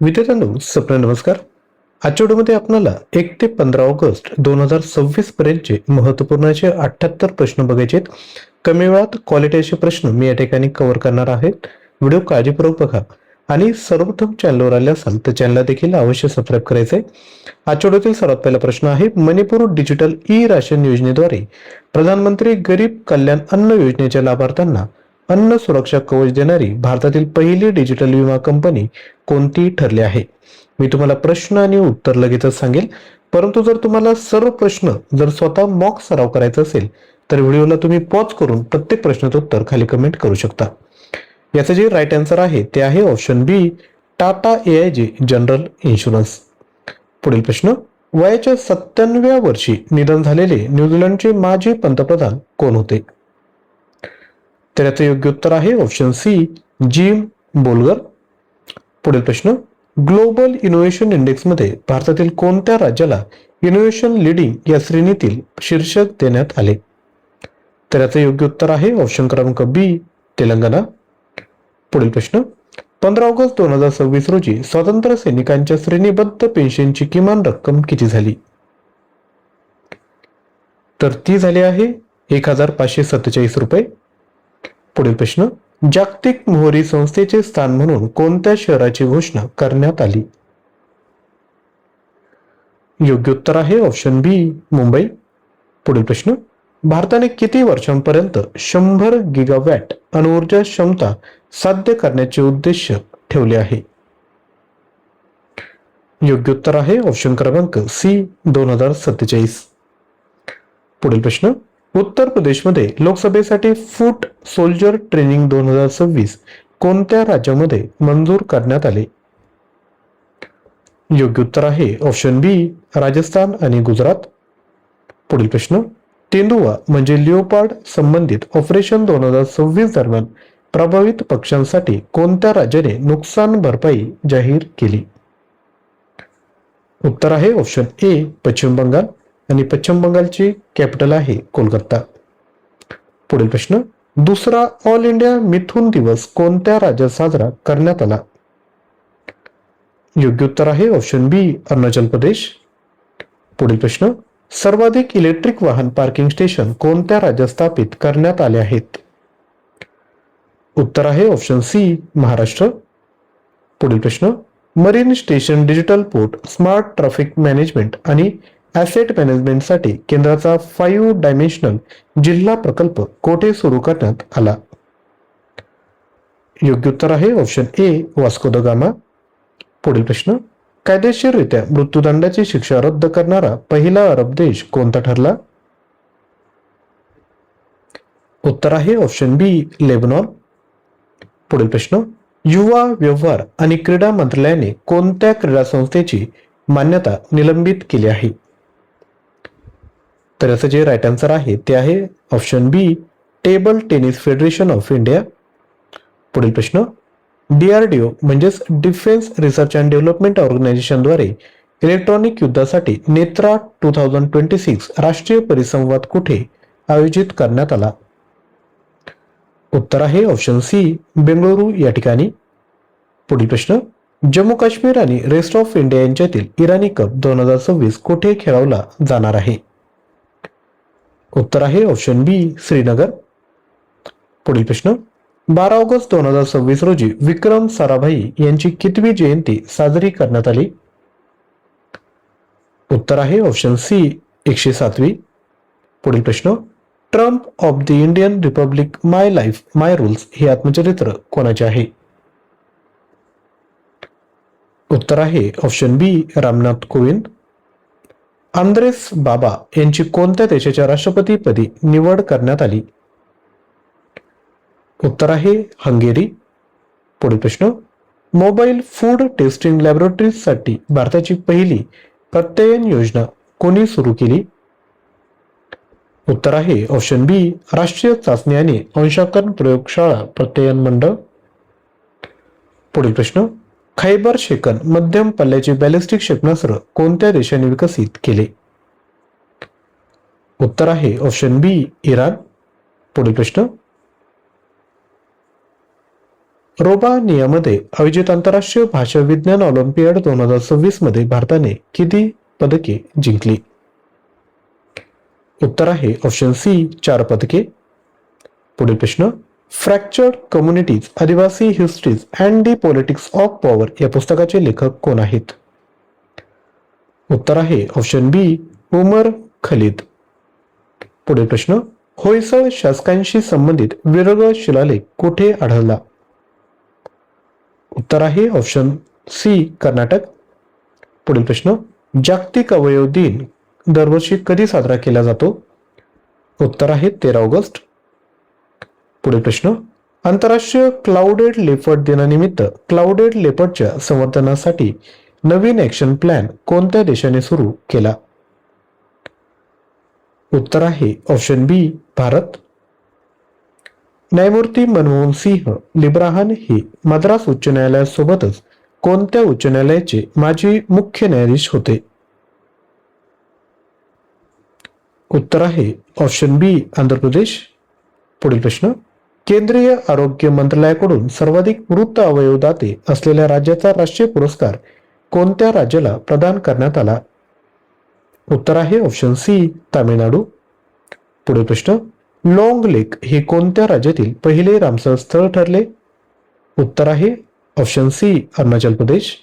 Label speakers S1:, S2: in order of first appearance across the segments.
S1: विद्यार्थ्यांनो, सप्र नमस्कार. आजच्या व्हिडिओमध्ये आपल्याला 1 ते 15 ऑगस्ट 2026 पर्यंतचे महत्त्वपूर्ण असे 78 प्रश्न बघायचे आहेत. कमी वेळात क्वालिटी असे प्रश्न मी या ठिकाणी कव्हर करणार आहेत. व्हिडिओ काळजीपूर्वक बघा आणि सर्वप्रथम चॅनलवर आले असाल तर चॅनलला देखील अवश्य सबस्क्राईब करायचे आहे. आजच्या व्हिडिओतील सर्वात पहिला प्रश्न आहे, मणिपूर डिजिटल ई राशन योजनेद्वारे प्रधानमंत्री गरीब कल्याण अन्न योजनेच्या लाभार्थ्यांना अन्न सुरक्षा कवच देणारी भारतातील पहिली डिजिटल विमा कंपनी कोणती ठरली आहे? मी तुम्हाला प्रश्न आणि उत्तर लगेचच सांगेल, परंतु जर तुम्हाला सर्व प्रश्न जर स्वतः मॉक सराव करायचा असेल तर व्हिडिओला तुम्ही पॉज करून प्रत्येक प्रश्नाचं उत्तर खाली कमेंट करू शकता. याचं जे राईट आन्सर आहे ते आहे ऑप्शन बी, टाटा AIG जनरल इन्शुरन्स. पुढील प्रश्न, वयाच्या 97व्या वर्षी निधन झालेले न्यूझीलंडचे माजी पंतप्रधान कोण होते? तर याचं योग्य उत्तर आहे ऑप्शन सी, जिम बोल्गर. पुढील प्रश्न, ग्लोबल इनोव्हेशन इंडेक्स मध्ये भारतातील कोणत्या राज्याला इनोव्हेशन लीडिंग या श्रेणीतील शीर्षक देण्यात आले? तर याचं योग्य उत्तर आहे ऑप्शन क्रमांक बी, तेलंगणा. पुढील प्रश्न, 15 ऑगस्ट 2026 रोजी स्वातंत्र्य सैनिकांच्या श्रेणीबद्ध पेन्शनची किमान रक्कम किती झाली? तर ती झाली आहे 1547 रुपये. पुढील प्रश्न, जागतिक मोहरी संस्थेचे स्थान म्हणून कोणत्या शहराची घोषणा करण्यात आली? योग्य उत्तर आहे ऑप्शन बी, मुंबई. पुढील प्रश्न, भारताने किती वर्षांपर्यंत 100 गिगावॅट अणुऊर्जा क्षमता साध्य करण्याचे उद्देश ठेवले आहे? योग्य उत्तर आहे ऑप्शन क्रमांक सी, 2047. पुढील प्रश्न, उत्तर प्रदेशमध्ये लोकसभेसाठी फूट सोल्जर ट्रेनिंग 2026 कोणत्या राज्यामध्ये मंजूर करण्यात आले? योग्य उत्तर आहे ऑप्शन बी, राजस्थान आणि गुजरात. पुढील प्रश्न, तेंदुआ म्हणजे लिओपार्ड संबंधित ऑपरेशन 2026 दरम्यान प्रभावित पक्ष्यांसाठी कोणत्या राज्याने नुकसान भरपाई जाहीर केली? उत्तर आहे ऑप्शन ए, पश्चिम बंगाल. आणि पश्चिम बंगालची कॅपिटल आहे कोलकाता. पुढील प्रश्न, दुसरा ऑल इंडिया मिथुन दिवस कोणत्या राज्यात साजरा करण्यात आला? योग्य उत्तर आहे ऑप्शन बी, अरुणाचल प्रदेश. पुढील प्रश्न, सर्वाधिक इलेक्ट्रिक वाहन पार्किंग स्टेशन कोणत्या राज्यात स्थापित करण्यात आले आहेत? उत्तर आहे ऑप्शन सी, महाराष्ट्र. पुढील प्रश्न, marine station digital port smart traffic management आणि ॲसेट मॅनेजमेंटसाठी केंद्राचा 5 डायमेन्शनल जिल्हा प्रकल्प कोठे सुरू करण्यात आला? योग्य उत्तर आहे option A, Vasco the gamma. पुढील प्रश्न, कायदेशीररित्या मृत्यूदंडाची शिक्षा रद्द करणारा पहिला अरब देश कोणता ठरला? उत्तर आहे ऑप्शन बी, लेबनॉन. पुढील प्रश्न, युवा व्यवहार आणि क्रीडा मंत्रालयाने कोणत्या क्रीडा संस्थेची मान्यता निलंबित केली आहे? तर याचं जे राईट आन्सर आहे ते आहे option B, Table Tennis Federation of India. पुढील प्रश्न, DRDO म्हणजेच डिफेन्स रिसर्च अँड डेव्हलपमेंट ऑर्गनायझेशनद्वारे इलेक्ट्रॉनिक युद्धासाठी नेत्रा 2026 राष्ट्रीय परिसंवाद कुठे आयोजित करण्यात आला? उत्तर आहे ऑप्शन सी, बेंगळुरू या ठिकाणी. पुढील प्रश्न, जम्मू काश्मीर आणि रेस्ट ऑफ इंडिया यांच्यातील इराणी कप 2026 कुठे खेळवला जाणार आहे? उत्तर आहे ऑप्शन बी, श्रीनगर. पुढील प्रश्न, 12 ऑगस्ट 2026 रोजी विक्रम साराभाई यांची कितवी जयंती साजरी करण्यात आली? उत्तर आहे ऑप्शन सी, 107वी. पुढील प्रश्न, Trump of the Indian Republic my life my rules हे आत्मचरित्र कोणाचे आहे? उत्तर आहे ऑप्शन बी, रामनाथ कोविंद. आंद्रेस बाबा यांची कोणत्या देशाच्या राष्ट्रपतीपदी निवड करण्यात आली? उत्तर आहे हंगेरी. पुढील प्रश्न, मोबाईल फूड टेस्टिंग लॅबोरेटरीजसाठी भारताची पहिली प्रत्ययन योजना कोणी सुरू केली? उत्तर आहे ऑप्शन बी, राष्ट्रीय चाचणी आणि अंशांकन प्रयोगशाळा प्रत्ययन मंडळ. पुढील प्रश्न, खैबर शेकन मध्यम पल्ल्याचे बॅलिस्टिक क्षेपणास्त्र कोणत्या देशाने विकसित केले? उत्तर आहे ऑप्शन बी, इराण. पुढील प्रश्न, रोमानियामध्ये आयोजित आंतरराष्ट्रीय भाषा विज्ञान ऑलिम्पियाड 2026 मध्ये भारताने किती पदके जिंकली? उत्तर आहे ऑप्शन सी 4 पदके. पुढील प्रश्न, फ्रॅक्चर्ड कम्युनिटीज आदिवासी histories and the politics of power या पुस्तकाचे लेखक कोण आहेत? उत्तर आहे ऑप्शन बी उमर खलीद. पुढील प्रश्न, होयसळ शासकांशी संबंधित विरळ शिलालेख कुठे आढळला? उत्तर आहे ऑप्शन सी कर्नाटक. पुढील प्रश्न, जागतिक अवयव दिन दरवर्षी कधी साजरा केला जातो? उत्तर आहे 13 ऑगस्ट. पुढील प्रश्न, आंतरराष्ट्रीय क्लाउडेड लेपर्ड दिनानिमित्त क्लाउडेड लेपर्डच्या संवर्धनासाठी नवीन ॲक्शन प्लॅन कोणत्या देशाने सुरू केला? उत्तर आहे ऑप्शन बी भारत. न्यायमूर्ती मनमोहन सिंह लिब्राहन हे मद्रास उच्च न्यायालयासोबतच कोणत्या उच्च न्यायालयाचे माजी मुख्य न्यायाधीश होते? उत्तर आहे ऑप्शन बी आंध्र प्रदेश. पुढील प्रश्न, केंद्रीय आरोग्य मंत्रालयाकडून सर्वाधिक मृत अवयवदाते असलेल्या राज्याचा राष्ट्रीय पुरस्कार कोणत्या राज्याला प्रदान करण्यात आला? उत्तर आहे ऑप्शन सी तामिळनाडू. पुढील प्रश्न, लाँग लेक हे कोणत्या राज्यातील पहिले रामसर स्थळ ठरले? उत्तर आहे option C Arunachal Pradesh.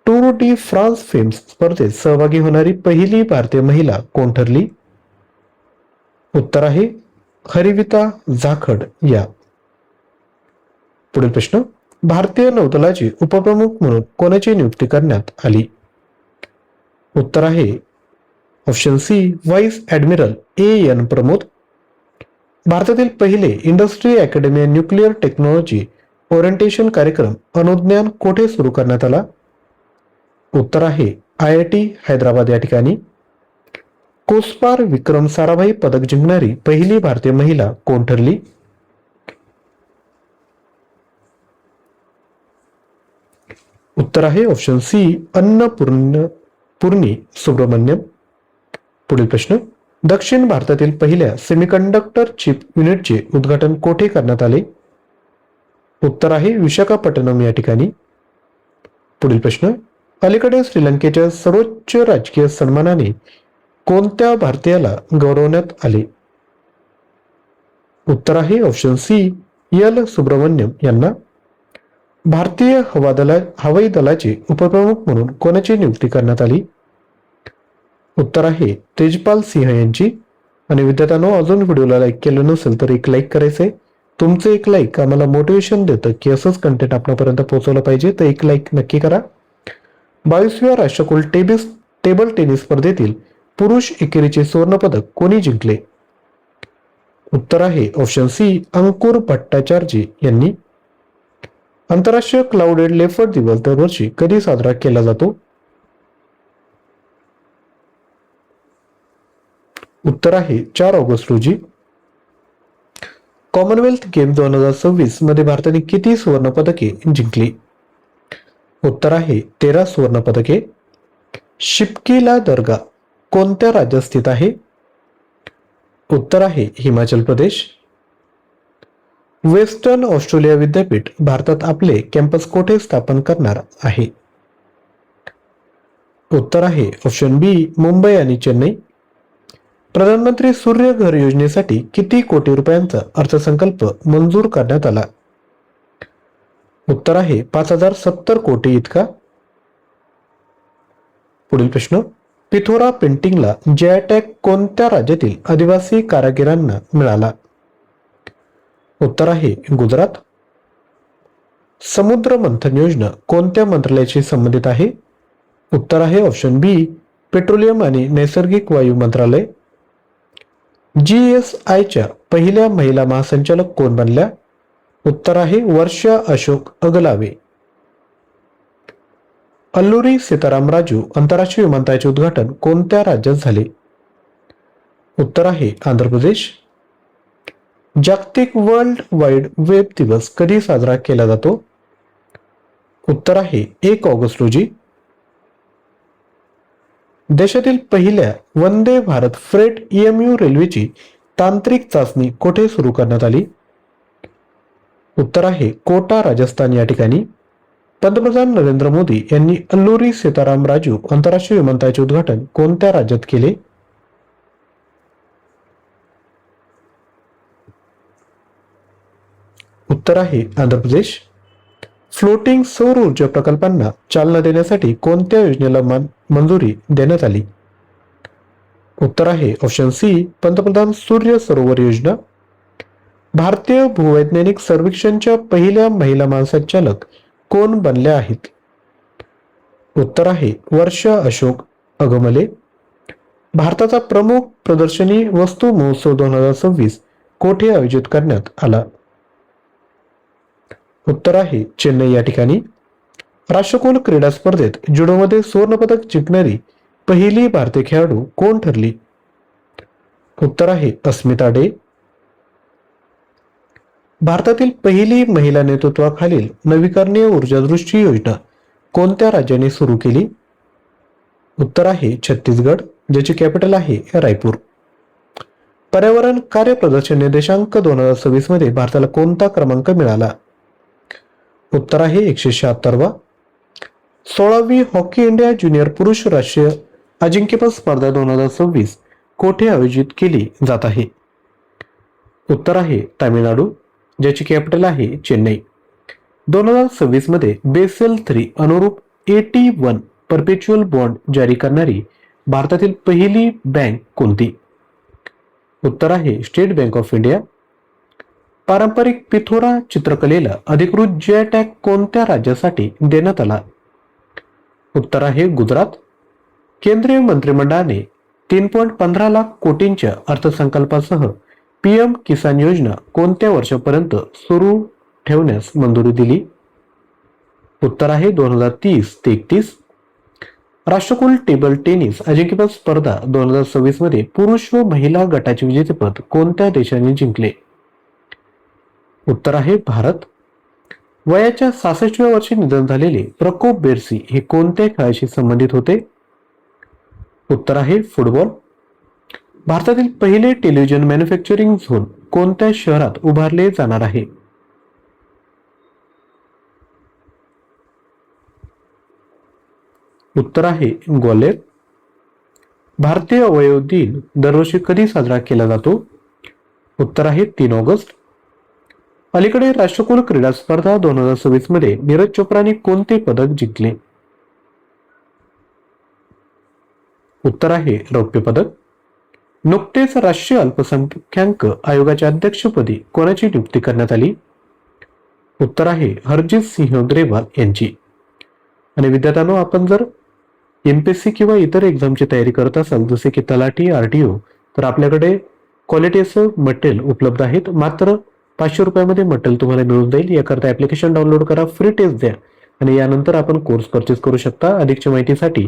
S1: Tour de France famous स्पर्धेत सहभागी होणारी पहिली भारतीय महिला कोण ठरली? उत्तर आहे हरिविता जाखड या. पुढील प्रश्न, भारतीय नौदलाचे उपप्रमुख म्हणून कोणाची नियुक्ती करण्यात आली? उत्तर आहे option C vice admiral A.N. Pramod. भारतातील पहिले industry academy nuclear technology orientation कार्यक्रम अनुज्ञान कोठे सुरू करण्यात आला? उत्तर आहे IIT हैदराबाद या ठिकाणी. कोस्पार विक्रम साराभाई पदक जिंकणारी पहिली भारतीय महिला कोण ठरली? उत्तर आहे ऑप्शन सी अन्नपूर्णी सुब्रमण्यम. पुढील प्रश्न, दक्षिण भारतातील पहिल्या सेमीकंडक्टर चिप युनिटचे उद्घाटन कोठे करण्यात आले? उत्तर आहे विशाखापट्टणम या ठिकाणी. पुढील प्रश्न, अलीकडे श्रीलंकेच्या सर्वोच्च राजकीय सन्मानाने कोणत्या भारतीयाला गौरवण्यात आले? उत्तर आहे ऑप्शन सी एल सुब्रमण्यम यांना. भारतीय हवाई दलाचे उपप्रमुख म्हणून कोणाची नियुक्ती करण्यात आली? उत्तर आहे तेजपाल सिंह यांची. आणि विद्यार्थ्यांनो, अजून व्हिडिओला लाईक केलं नसेल तर एक लाईक करायचंय. तुमचं एक लाईक आम्हाला मोटिवेशन देतं की असंच कंटेंट आपल्यापर्यंत पोहोचवलं पाहिजे, तर एक लाईक नक्की करा. 22व्या राष्ट्रकुल टेबल टेनिस स्पर्धेतील पुरुष एकेरीचे सुवर्ण पदक कोणी जिंकले? उत्तर आहे ऑप्शन सी अंकुर भट्टाचार्य यांनी. आंतरराष्ट्रीय क्लाउडेड लेपर्ड दिवस दरवर्षी कधी साजरा केला जातो? उत्तर आहे 4 ऑगस्ट रोजी. कॉमनवेल्थ गेम 2026 मध्ये भारताने किती सुवर्ण पदके जिंकली? उत्तर आहे 13 सुवर्ण पदके. शिपकीला दर्गा कोणत्या राज्यात स्थित आहे? उत्तर आहे हिमाचल प्रदेश. वेस्टर्न ऑस्ट्रेलिया विद्यापीठ भारतात आपले कॅम्पस कोठे स्थापन करणार आहे? उत्तर आहे ऑप्शन बी मुंबई आणि चेन्नई. प्रधानमंत्री सूर्य घर योजनेसाठी किती कोटी रुपयांचा अर्थसंकल्प मंजूर करण्यात आला? उत्तर आहे 5070 कोटी इतका. पुढील प्रश्न, पिथोरा पेंटिंगला जय टॅग कोणत्या राज्यातील आदिवासी कारागिरांना मिळाला? उत्तर आहे गुजरात. समुद्र मंथन योजना कोणत्या मंत्रालयाशी संबंधित आहे? उत्तर आहे ऑप्शन बी पेट्रोलियम आणि नैसर्गिक वायू मंत्रालय. GSIच्या पहिल्या महिला महासंचालक कोण बनल्या? उत्तर आहे वर्षा अशोक अगलावे. अल्लुरी सीताराम राजू आंतरराष्ट्रीय विमानतळाचे उद्घाटन कोणत्या राज्यात झाले? उत्तर आहे आंध्र प्रदेश. जागतिक वर्ल्ड वाईड वेब दिवस कधी साजरा केला जातो? उत्तर आहे 1 ऑगस्ट रोजी. देशातील पहिल्या वंदे भारत फ्रेट EMU रेल्वेची तांत्रिक चाचणी कोठे सुरू करण्यात आली? उत्तर आहे कोटा राजस्थान या ठिकाणी. पंतप्रधान नरेंद्र मोदी यांनी अल्लुरी सीताराम राजू आंतरराष्ट्रीय विमानतळाचे उद्घाटन कोणत्या राज्यात केले? उत्तर आहे आंध्र प्रदेश. फ्लोटिंग सौर ऊर्जा प्रकल्पांना चालना देण्यासाठी कोणत्या योजनेला मंजुरी देण्यात आली? उत्तर आहे ऑप्शन सी पंतप्रधान सूर्य सरोवर योजना. भारतीय भूवैज्ञानिक सर्वेक्षणच्या पहिल्या महिला महासंचालक कोण बनल्या आहेत? उत्तर आहे वर्षा अशोक अगमले. भारताचा प्रमुख प्रदर्शनी वस्तू महोत्सव 2026 कोठे आयोजित करण्यात आला? उत्तर आहे चेन्नई या ठिकाणी. राष्ट्रकुल क्रीडा स्पर्धेत जुडोमध्ये सुवर्णपदक जिंकणारी पहिली भारतीय खेळाडू कोण ठरली? उत्तर आहे अस्मिता डे. भारतातील पहिली महिला नेतृत्वाखालील नवीकरणीय ऊर्जा दृष्टी योजना कोणत्या राज्याने सुरू केली? उत्तर आहे छत्तीसगड, ज्याची कॅपिटल आहे रायपूर. पर्यावरण कार्य प्रदर्शन निर्देशांक 2026 मध्ये भारताला कोणता क्रमांक मिळाला? उत्तर आहे 176वा. 16वी हॉकी इंडिया ज्युनियर पुरुष राष्ट्रीय अजिंक्यपद स्पर्धा 2026 कोठे आयोजित केली जात आहे? उत्तर आहे तामिळनाडू, ज्याची कॅपिटल आहे चेन्नई. 2026 मध्ये बेसेल 3 अनुरूप 81 परपेच्युअल बॉन्ड जारी करणारी भारतातील पहिली बँक कोणती? उत्तर आहे स्टेट बँक ऑफ इंडिया. पारंपरिक पिथोरा चित्रकलेला अधिकृत जीआय टॅग कोणत्या राज्यासाठी देण्यात आला? उत्तर आहे गुजरात. केंद्रीय मंत्रिमंडळाने 3.15 लाख कोटींच्या अर्थसंकल्पासह पीएम किसान योजना कोणत्या वर्षापर्यंत सुरू ठेवण्यास मंजुरी दिली? उत्तर आहे 2030 ते 31. राष्ट्रकुल टेबल टेनिस अजिंक्यपद स्पर्धा 2026 मध्ये पुरुष व महिला गटाचे विजेतेपद कोणत्या देशाने जिंकले? उत्तर आहे भारत. वयाच्या 66व्या वर्षी निधन झालेले प्रकोप बेर्सी हे कोणत्या खेळाशी संबंधित होते? उत्तर आहे फुटबॉल. भारतातील पहिले टेलिव्हिजन मॅन्युफॅक्चरिंग झोन कोणत्या शहरात उभारले जाणार आहे? उत्तर आहे ग्वाल्हेर. भारतीय अवयव दिन दरवर्षी कधी साजरा केला जातो? उत्तर आहे 3 ऑगस्ट. अलीकडे राष्ट्रकुल क्रीडा स्पर्धा 2026 मध्ये नीरज चोप्राने कोणते पदक जिंकले? उत्तर आहे रौप्य पदक. नुकतेच राष्ट्रीय अल्पसंख्याक आयोगाच्या अध्यक्षपदी कोणाची नियुक्ती करण्यात आली? उत्तर आहे हरजित सिंह ग्रेवाल यांची. आणि विद्यार्थ्यांनो, आपण जर एमपीएससी किंवा इतर एक्झामची तयारी करत असाल जसे की तलाठी, आरटीओ, तर आपल्याकडे क्वालिटीचं मटेरियल उपलब्ध आहेत. मात्र 500 रुपयामध्ये मटेरियल तुम्हाला मिळून जाईल. याकरता ऍप्लिकेशन डाउनलोड करा, फ्री टेस्ट द्या आणि यानंतर आपण कोर्स परचेस करू शकता. अधिकच्या माहितीसाठी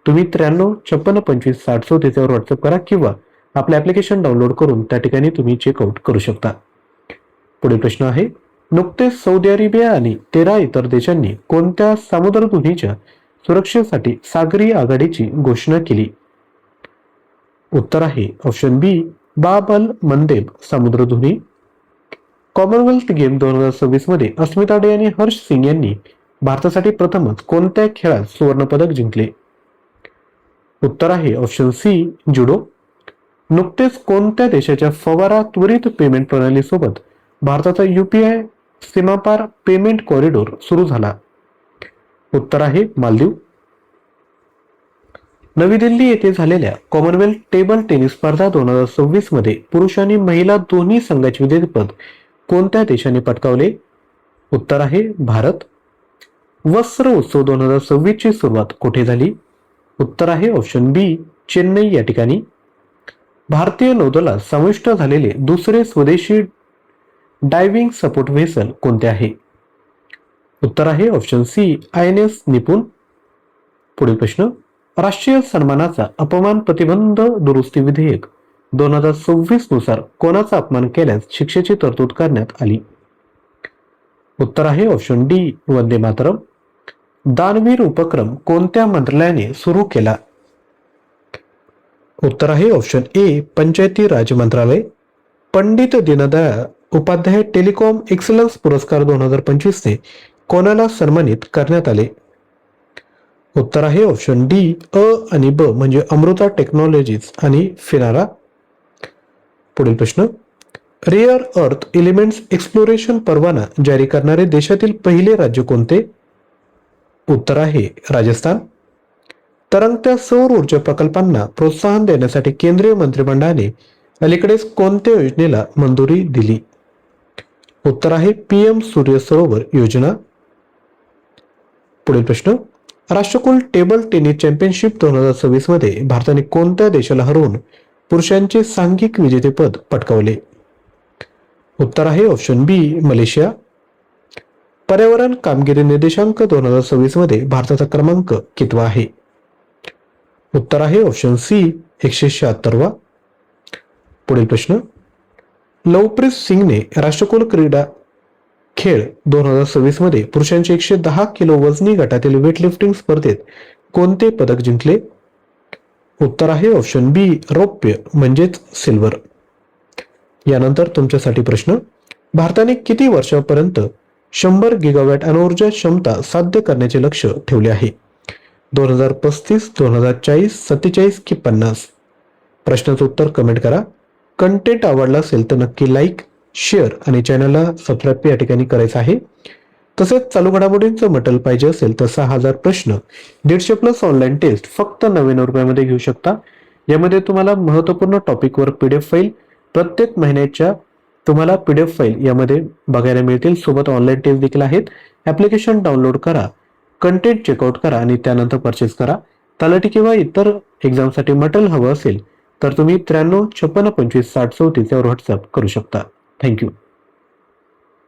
S1: तुम्ही 93 56 25 60 त्याच्यावर व्हॉट्सअप करा किंवा आपलं ऍप्लिकेशन डाउनलोड करून त्या ठिकाणी तुम्ही चेकआउट करू शकता. पुढील प्रश्न आहे, नुकतेच सौदी अरेबिया आणि 13 इतर देशांनी कोणत्या सामुद्रधुनीच्या सुरक्षेसाठी सागरी आघाडीची घोषणा केली? उत्तर आहे ऑप्शन बी बाब अल मंदेब सामुद्रधुनी. कॉमनवेल्थ गेम 2026 मध्ये अस्मिता डे आणि हर्ष सिंग यांनी भारतासाठी प्रथमच कोणत्या खेळात सुवर्ण पदक जिंकले? उत्तर आहे ऑप्शन सी जुडो. नुकतेच कोणत्या देशाच्या फवारा त्वरित पेमेंट प्रणाली सोबत भारताचा यूपीआय सीमापार पेमेंट कॉरिडॉर सुरू झाला? उत्तर आहे मालदीव. नवी दिल्ली येथे झालेल्या कॉमनवेल्थ टेबल टेनिस स्पर्धा 2026 मध्ये पुरुष आणि महिला दोन्ही संघाचे विजेतेपद कोणत्या देशाने पटकावले? उत्तर आहे भारत. वस्त्र उत्सव 2026 ची सुरुवात कुठे झाली? उत्तर आहे ऑप्शन बी चेन्नई या ठिकाणी. भारतीय नौदलात समाविष्ट झालेले दुसरे स्वदेशी डायव्हिंग सपोर्ट व्हेसल कोणते आहे? उत्तर आहे ऑप्शन सी INS निपुण. पुढील प्रश्न, राष्ट्रीय सन्मानाचा अपमान प्रतिबंध दुरुस्ती विधेयक 2026 नुसार कोणाचा अपमान केल्यास शिक्षेची तरतूद करण्यात आली? उत्तर आहे ऑप्शन डी वंदे मातरम. दानवीर उपक्रम कोणत्या मंत्रालयाने सुरू केला? उत्तर आहे ऑप्शन ए पंचायती राज मंत्रालय. पंडित दीनदयाळ उपाध्याय टेलिकॉम एक्सलन्स पुरस्कार 2025 कोणाला सन्मानित करण्यात आले? उत्तर आहे ऑप्शन डी अ आणि ब म्हणजे अमृता टेक्नॉलॉजीज आणि फिनारा. पुढील प्रश्न, रेअर अर्थ एलिमेंट्स एक्सप्लोरेशन परवाना जारी करणारे देशातील पहिले राज्य कोणते? उत्तर आहे राजस्थान. तरंगत्या सौर ऊर्जा प्रकल्पांना प्रोत्साहन देण्यासाठी केंद्रीय मंत्रिमंडळाने अलीकडेच कोणत्या योजनेला मंजुरी दिली? उत्तर आहे पीएम सूर्य सरोवर योजना. पुढील प्रश्न, राष्ट्रकुल टेबल टेनिस चॅम्पियनशिप 2026 मध्ये भारताने कोणत्या देशाला हरवून पुरुषांचे सांघिक विजेतेपद पटकावले? उत्तर आहे ऑप्शन बी मलेशिया. पर्यावरण कामगिरी निर्देशांक 2026 मध्ये भारताचा क्रमांक कितवा आहे? उत्तर आहे ऑप्शन सी 176वा. पुढील प्रश्न, लवप्रीत सिंगने राष्ट्रकुल क्रीडा खेळ 2026 मध्ये पुरुषांच्या 110 किलो वजनी गटातील वेटलिफ्टिंग स्पर्धेत कोणते पदक जिंकले? उत्तर आहे ऑप्शन बी रौप्य म्हणजेच सिल्वर. यानंतर तुमच्यासाठी प्रश्न, भारताने किती वर्षापर्यंत 100 गिगावॅट अणुऊर्जा क्षमता साध्य करण्याचे लक्ष्य ठेवले आहे? 2035, 2040, 47 की 50? प्रश्नाचं उत्तर कमेंट करा. कंटेंट आवडला असेल तर नक्की लाईक, शेअर आणि चॅनलला सबस्क्राईब या ठिकाणी करायचं आहे. तसेच चालू घडामोडींचं मटेरियल पाहिजे असेल तर 6000 प्रश्न 150+ ऑनलाईन टेस्ट फक्त 99 रुपयामध्ये घेऊ शकता. यामध्ये तुम्हाला महत्त्वपूर्ण टॉपिकवर PDF फाईल प्रत्येक महिन्याच्या तुम्हाला PDF फाईल यामध्ये बघायला मिळतील. सोबत ऑनलाईन टेस्ट देखील आहेत. ऍप्लिकेशन डाउनलोड करा, कंटेंट चेकआउट करा आणि त्यानंतर परचेस करा. तलाठी किंवा इतर एक्झामसाठी मटेरियल हवं असेल तर तुम्ही 93 56 25 60 34 यावर व्हॉट्सअप करू शकता. थँक्यू.